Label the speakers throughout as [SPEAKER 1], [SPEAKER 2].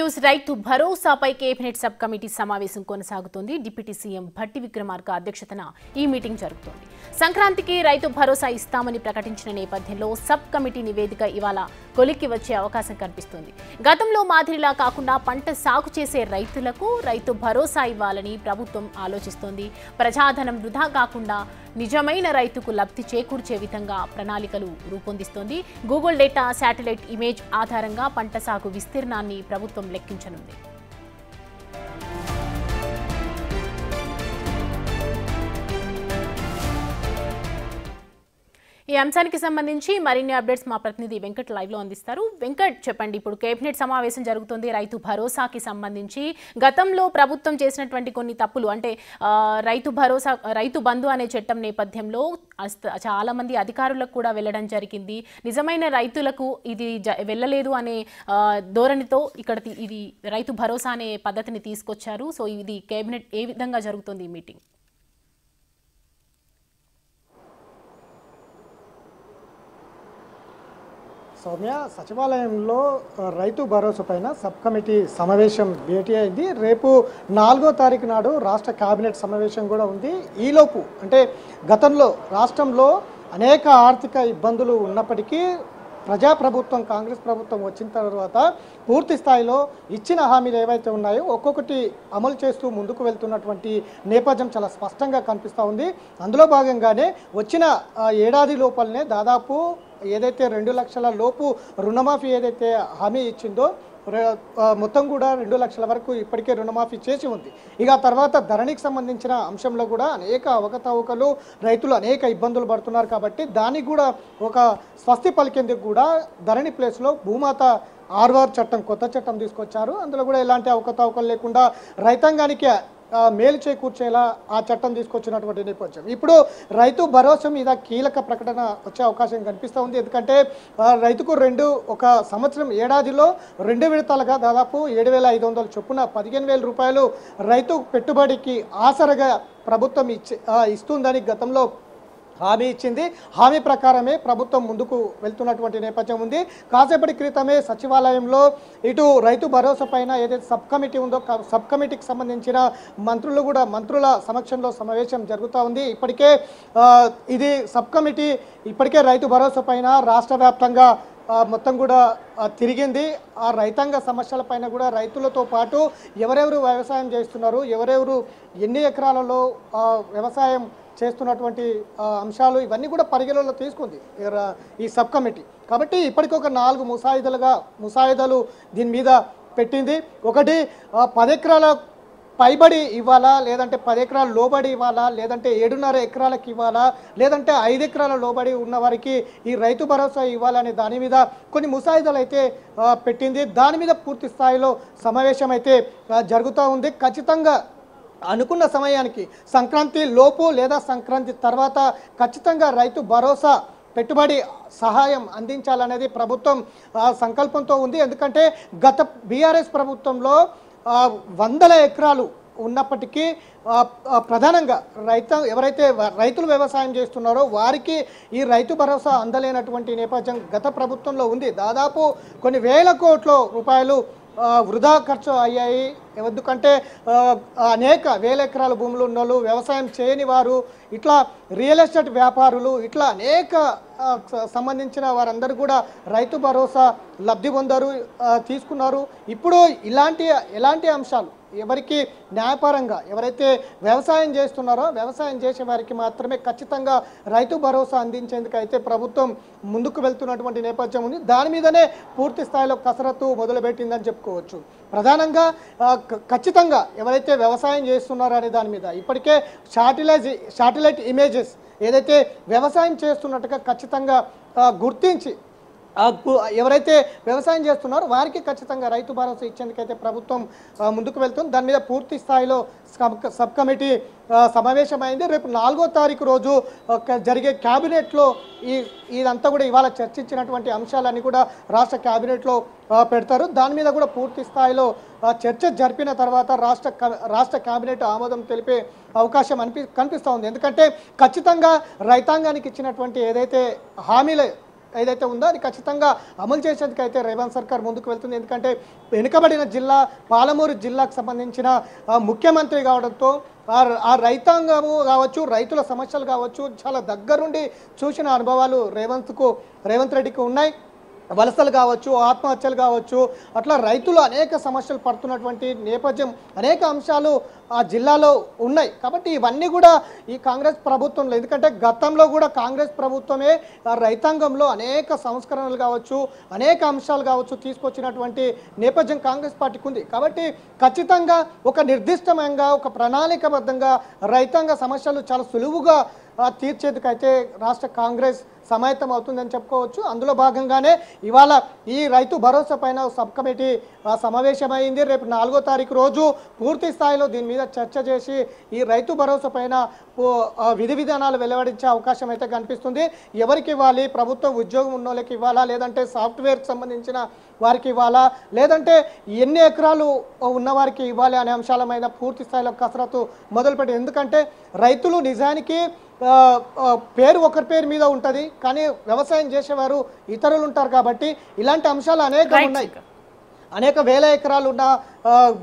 [SPEAKER 1] News రైతు భరోసాపై cabinet sub committee సమావేశం కొనసాగుతోంది. డిప్యూటీ సీఎం భట్టి విక్రమార్క అధ్యక్షతన ఈ మీటింగ్ జరుగుతోంది. సంక్రాంతికి రైతు భరోసా ఇస్తామని ప్రకటించిన నేపథ్యంలో సబ్ కమిటీ నివేదిక ఇవాళ కొలిక్కి వచ్చే అవకాశం కనిపిస్తోంది. గతంలో మాదిరిలా కాకుండా పంట సాగు చేసే రైతులకు రైతు భరోసా ఇవ్వాలని ప్రభుత్వం ఆలోచిస్తోంది. ప్రజాధనం వృధా కాకుండా నిజమైన రైతుకు లబ్ధి చేకూర్చే విధంగా ప్రణాళికలు రూపొందిస్తోంది. గూగుల్ డేటా, శాటిలైట్ ఇమేజ్ ఆధారంగా పంట సాగు విస్తీర్ణాన్ని ప్రభుత్వం లెక్కించనుంది. ఈ అంశానికి సంబంధించి మరిన్ని అప్డేట్స్ మా ప్రతినిధి వెంకట్ లైవ్ లో అందిస్తారు. వెంకట్, చెప్పండి, ఇప్పుడు కేబినెట్ సమావేశం జరుగుతుంది రైతు భరోసాకి సంబంధించి. గతంలో ప్రభుత్వం చేసినటువంటి కొన్ని తప్పులు, అంటే రైతు భరోసా, రైతు బంధు అనే చట్టం నేపథ్యంలో చాలా మంది అధికారులకు కూడా వెళ్ళడం జరిగింది. నిజమైన రైతులకు ఇది వెళ్ళలేదు అనే ధోరణితో ఇక్కడ ఇది రైతు భరోసా అనే పద్ధతిని తీసుకొచ్చారు. సో ఇది కేబినెట్ ఏ విధంగా జరుగుతుంది ఈ మీటింగ్?
[SPEAKER 2] సౌమ్య, సచివాలయంలో రైతు భరోసా పైన సబ్ కమిటీ సమావేశం భేటీ అయింది. రేపు 4వ తారీఖు నాడు రాష్ట్ర కేబినెట్ సమావేశం కూడా ఉంది. ఈలోపు అంటే గతంలో రాష్ట్రంలో అనేక ఆర్థిక ఇబ్బందులు ఉన్నప్పటికీ ప్రజాప్రభుత్వం, కాంగ్రెస్ ప్రభుత్వం వచ్చిన తర్వాత పూర్తి స్థాయిలో ఇచ్చిన హామీలు ఏవైతే ఉన్నాయో ఒక్కొక్కటి అమలు చేస్తూ ముందుకు వెళ్తున్నటువంటి నేపథ్యం చాలా స్పష్టంగా కనిపిస్తూ ఉంది. అందులో భాగంగానే వచ్చిన ఏడాది లోపలనే దాదాపు ఏదైతే 2 లక్షల లోపు రుణమాఫీ ఏదైతే హామీ ఇచ్చిందో మొత్తం కూడా 2 లక్షల వరకు ఇప్పటికే రుణమాఫీ చేసి ఉంది. ఇక తర్వాత ధరణికి సంబంధించిన అంశంలో కూడా అనేక అవకతవకలు, రైతులు అనేక ఇబ్బందులు పడుతున్నారు. కాబట్టి దానికి కూడా ఒక స్వస్తి పలికేందుకు కూడా ధరణి ప్లేస్లో భూమాత ఆర్ఆర్ చట్టం, కొత్త చట్టం తీసుకొచ్చారు. అందులో కూడా ఎలాంటి అవకతవకలు లేకుండా రైతాంగానికి మేలు చేకూర్చేలా ఆ చట్టం తీసుకొచ్చినటువంటి నేపథ్యం. ఇప్పుడు రైతు భరోసా మీద కీలక ప్రకటన వచ్చే అవకాశం కనిపిస్తూ ఉంది. ఎందుకంటే రైతుకు ఒక సంవత్సరం ఏడాదిలో 2 విడతలుగా దాదాపు 7,500 చొప్పున 15,000 రూపాయలు రైతు పెట్టుబడికి ఆసరగా ప్రభుత్వం ఇస్తుందని గతంలో హామీ ఇచ్చింది. హామీ ప్రకారమే ప్రభుత్వం ముందుకు వెళ్తున్నటువంటి నేపథ్యం ఉంది. కాసేపటి క్రితమే సచివాలయంలో ఇటు రైతు భరోసా పైన ఏదైతే సబ్ కమిటీ ఉందో సబ్ కమిటీకి సంబంధించిన మంత్రుల సమక్షంలో సమావేశం జరుగుతూ ఉంది. ఇప్పటికే ఇది సబ్ కమిటీ ఇప్పటికే రైతు భరోసా పైన రాష్ట్ర వ్యాప్తంగా మొత్తం కూడా తిరిగింది. ఆ రైతాంగ సమస్యల పైన కూడా రైతులతో పాటు ఎవరెవరు వ్యవసాయం చేస్తున్నారు, ఎవరెవరు ఎన్ని ఎకరాలలో వ్యవసాయం చేస్తున్నటువంటి అంశాలు ఇవన్నీ కూడా పరిగణలో తీసుకుంది ఈ సబ్ కమిటీ. కాబట్టి ఇప్పటికొక 4 ముసాయిదాలు దీని మీద పెట్టింది. ఒకటి 10 ఎకరాల పైబడి ఇవ్వాలా, లేదంటే 10 ఎకరాల లోబడి ఇవ్వాలా, లేదంటే 7.5 ఎకరాలకు ఇవ్వాలా, లేదంటే 5 ఎకరాల లోబడి ఉన్న వారికి ఈ రైతు భరోసా ఇవ్వాలనే దాని మీద కొన్ని ముసాయిదాలు అయితే పెట్టింది. దాని మీద పూర్తి స్థాయిలో సమావేశం అయితే జరుగుతూ ఉంది. ఖచ్చితంగా అనుకున్న సమయానికి సంక్రాంతి లోపు లేదా సంక్రాంతి తర్వాత ఖచ్చితంగా రైతు భరోసా పెట్టుబడి సహాయం అందించాలనేది ప్రభుత్వం సంకల్పంతో ఉంది. ఎందుకంటే గత బీఆర్ఎస్ ప్రభుత్వంలో 100 ఎకరాలు ఉన్నప్పటికీ ప్రధానంగా ఎవరైతే రైతులు వ్యవసాయం చేస్తున్నారో వారికి ఈ రైతు భరోసా అందలేనటువంటి నేపథ్యం గత ప్రభుత్వంలో ఉంది. దాదాపు కొన్ని వేల కోట్ల రూపాయలు వృధా ఖర్చు అయ్యాయి. ఎందుకంటే అనేక వేల ఎకరాల భూములు ఉన్న వాళ్ళు, వ్యవసాయం చేయని వారు, ఇట్లా రియల్ ఎస్టేట్ వ్యాపారులు, ఇట్లా అనేక సంబంధించిన వారందరూ కూడా రైతు భరోసా లబ్ధి పొందారు, తీసుకున్నారు. ఇప్పుడు ఎలాంటి అంశాలు ఎవరికి న్యాయపరంగా ఎవరైతే వ్యవసాయం చేస్తున్నారో వ్యవసాయం చేసే వారికి మాత్రమే ఖచ్చితంగా రైతు భరోసా అందించేందుకైతే ప్రభుత్వం ముందుకు వెళ్తున్నటువంటి నేపథ్యం ఉంది. దాని మీదనే పూర్తి స్థాయిలో కసరత్తు మొదలుపెట్టిందని చెప్పుకోవచ్చు. ప్రధానంగా ఖచ్చితంగా ఎవరైతే వ్యవసాయం చేస్తున్నారో అనే దాని మీద ఇప్పటికే శాటిలైట్ ఇమేజెస్ ఏదైతే వ్యవసాయం చేస్తున్నట్టుగా ఖచ్చితంగా గుర్తించి ఎవరైతే వ్యవసాయం చేస్తున్నారో వారికి ఖచ్చితంగా రైతు భరోసా ఇచ్చేందుకైతే ప్రభుత్వం ముందుకు వెళ్తుంది. దాని మీద పూర్తి స్థాయిలో సబ్ కమిటీ సమావేశమైంది. రేపు 4వ తారీఖు రోజు జరిగే క్యాబినెట్లో ఇదంతా కూడా ఇవాళ చర్చించినటువంటి అంశాలన్నీ కూడా రాష్ట్ర క్యాబినెట్లో పెడతారు. దాని మీద కూడా పూర్తి స్థాయిలో చర్చ జరిపిన తర్వాత రాష్ట్ర క్యాబినెట్ ఆమోదం తెలిపే అవకాశం కనిపిస్తూ ఉంది. ఎందుకంటే ఖచ్చితంగా రైతాంగానికి ఇచ్చినటువంటి ఏదైతే హామీలు ఏదైతే ఉందో అది ఖచ్చితంగా అమలు చేసేందుకు అయితే రేవంత్ సర్కార్ ముందుకు వెళ్తుంది. ఎందుకంటే వెనుకబడిన జిల్లా పాలమూరు జిల్లాకు సంబంధించిన ముఖ్యమంత్రి కావడంతో ఆ రైతాంగము కావచ్చు, రైతుల సమస్యలు కావచ్చు, చాలా దగ్గరుండి చూసిన అనుభవాలు రేవంత్ రెడ్డికి ఉన్నాయి. వలసలు కావచ్చు, ఆత్మహత్యలు కావచ్చు, అట్లా రైతులు అనేక సమస్యలు పడుతున్నటువంటి నేపథ్యం, అనేక అంశాలు ఆ జిల్లాలో ఉన్నాయి. కాబట్టి ఇవన్నీ కూడా ఈ కాంగ్రెస్ ప్రభుత్వంలో, ఎందుకంటే గతంలో కూడా కాంగ్రెస్ ప్రభుత్వమే రైతాంగంలో అనేక సంస్కరణలు కావచ్చు, అనేక అంశాలు కావచ్చు తీసుకొచ్చినటువంటి నేపథ్యం కాంగ్రెస్ పార్టీకి ఉంది. కాబట్టి ఖచ్చితంగా ఒక నిర్దిష్టంగా, ఒక ప్రణాళికబద్ధంగా రైతాంగ సమస్యలు చాలా సులువుగా తీర్చేందుకైతే రాష్ట్ర కాంగ్రెస్ సమాయత్తం అవుతుందని చెప్పుకోవచ్చు. అందులో భాగంగానే ఇవాళ ఈ రైతు భరోసా పైన సబ్ కమిటీ సమావేశమైంది. రేపు 4వ తారీఖు రోజు పూర్తి స్థాయిలో దీని మీద చర్చ చేసి ఈ రైతు భరోసా పైన విధి విధానాలు వెలువడించే అవకాశం అయితే కనిపిస్తుంది. ఎవరికి ఇవ్వాలి, ప్రభుత్వం ఉద్యోగం ఉన్న వాళ్ళకి ఇవ్వాలా, లేదంటే సాఫ్ట్వేర్కి సంబంధించిన వారికి ఇవ్వాలా, లేదంటే ఎన్ని ఎకరాలు ఉన్నవారికి ఇవ్వాలి అనే అంశాల మీద పూర్తి స్థాయిలో కసరత్తు మొదలుపెట్టి. ఎందుకంటే రైతులు నిజానికి పేరు ఒకరి పేరు మీద ఉంటుంది, కానీ వ్యవసాయం చేసేవారు ఇతరులు ఉంటారు. కాబట్టి ఇలాంటి అంశాలు అనేకం ఉన్నాయి. అనేక వేల ఎకరాలు ఉన్న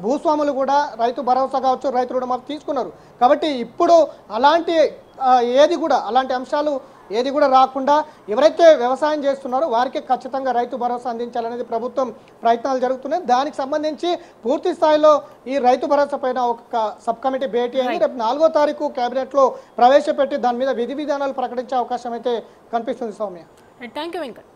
[SPEAKER 2] భూస్వాములు కూడా రైతు భరోసా కావచ్చు, రైతు రుణమాఫీ తీసుకున్నారు. కాబట్టి ఇప్పుడు అలాంటి అంశాలు ఏది కూడా రాకుండా ఎవరైతే వ్యవసాయం చేస్తున్నారో వారికి ఖచ్చితంగా రైతు భరోసా అందించాలనేది ప్రభుత్వం ప్రయత్నాలు జరుగుతున్నాయి. దానికి సంబంధించి పూర్తి స్థాయిలో ఈ రైతు భరోసా పైన ఒక సబ్ కమిటీ భేటీ అయింది. రేపు 4వ తారీఖు కేబినెట్లో ప్రవేశపెట్టి దాని మీద విధి విధానాలు ప్రకటించే అవకాశం అయితే కనిపిస్తుంది. Soumya,
[SPEAKER 1] thank you Venkat.